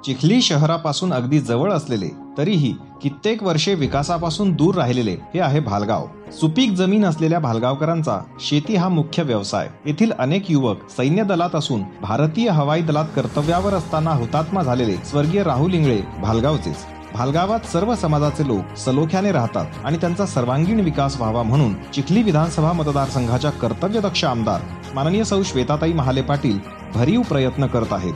चिखली शहरापासून अगदी जवळ असलेले तरीही कित्येक वर्षे विकासापासून दूर राहिलेले हे आहे भालगाव. सुपीक जमीन असलेल्या भालगावकरांचा शेती हा मुख्य व्यवसाय. येथील अनेक युवक सैन्य दलात असून भारतीय हवाई दलात कर्तव्यावर असताना हुतात्मा झालेले स्वर्गीय राहुल इंगळे भालगावचेच. भालगावात सर्व समाजाचे लोक सलोख्याने राहतात आणि त्यांचा सर्वांगीण विकास व्हावा म्हणून चिखली विधानसभा मतदारसंघाच्या कर्तव्यदक्ष आमदार माननीय सौ श्वेताताई महाले पाटील भरीव प्रयत्न करत आहेत.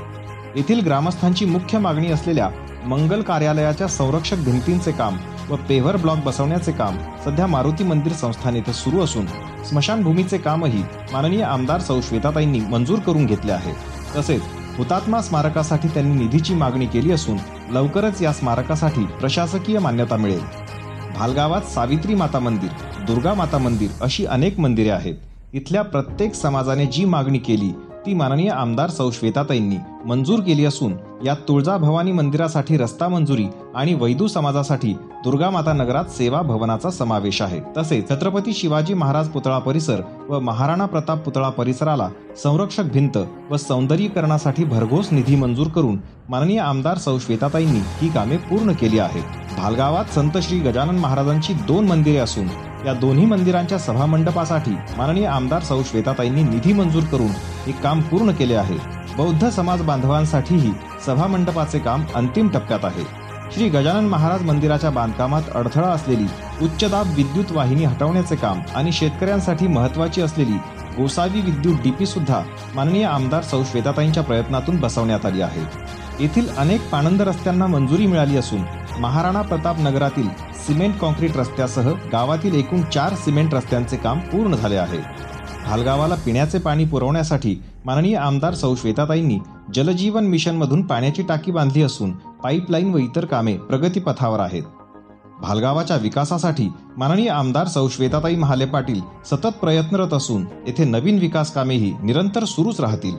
येथील ग्रामस्थांची मुख्य मागणी असलेल्या मंगल कार्यालयाच्या संरक्षक भिंतींचे काम व पेव्हर ब्लॉक बसवण्याचे काम सध्या मारुती मंदिर संस्थान येथे सुरू असून स्मशानभूमीचे कामही माननीय आमदार सौ श्वेताताईंनी मंजूर करून घेतले आहे. तसेच हुतात्मा स्मारकासाठी त्यांनी निधीची मागणी केली असून लवकरच या स्मारकासाठी प्रशासकीय मान्यता मिळेल. भालगावात सावित्री माता मंदिर, दुर्गा माता मंदिर अशी अनेक मंदिरे आहेत. इथल्या प्रत्येक समाजाने जी मागणी केली ती माननीय आमदार सौ श्वेताताईंनी मंजूर केली असून यात तुळजाभवानी मंदिरासाठी रस्ता मंजुरी आणि वैदू समाजासाठी दुर्गा माता नगरात सेवा भवनाचा समावेश आहे. तसेच छत्रपती शिवाजी महाराज पुतळा परिसर व महाराणा प्रताप पुतळा परिसराला संरक्षक भिंत व सौंदर्यीकरणासाठी भरघोस निधी मंजूर करून माननीय आमदार सौ श्वेताताईंनी ही कामे पूर्ण केली आहेत. भालगावात संत श्री गजानन महाराजांची 2 मंदिरे असून या दोन्ही मंदिरांच्या सभामंडपासाठी माननीय आमदार सौ श्वेताताईंनी निधी मंजूर करून हे काम पूर्ण केले आहे. बौद्ध समाज बांधवांसाठीही सभामंडपाचे काम अंतिम टप्प्यात आहे. श्री गजानन महाराज मंदिराच्या बांधकामात अडथळा असलेली उच्चदाब विद्युत वाहिनी हटवण्याचे काम आणि शेतकऱ्यांसाठी महत्त्वाची असलेली गोसावी विद्युत डीपी सुद्धा माननीय आमदार सौ श्वेताताईंच्या प्रयत्नातून बसवण्यात आली आहे. येथील अनेक पाणंद रस्त्यांना मंजुरी मिळाली असून महाराणा प्रताप नगरातील सिमेंट कॉन्क्रीट रस्त्यासह गावातील एकूण 4 सिमेंट रस्त्यांचे काम पूर्ण झाले आहे. भालगावाला पिण्याचे पाणी पुरवण्यासाठी माननीय आमदार सौ श्वेताताईंनी जलजीवन मिशनमधून पाण्याची टाकी बांधली असून पाईपलाईन व इतर कामे प्रगतीपथावर आहेत. भालगावाच्या विकासासाठी माननीय आमदार सौ श्वेताताई महाले पाटील सतत प्रयत्नरत असून येथे नवीन विकास कामेही निरंतर सुरूच राहतील.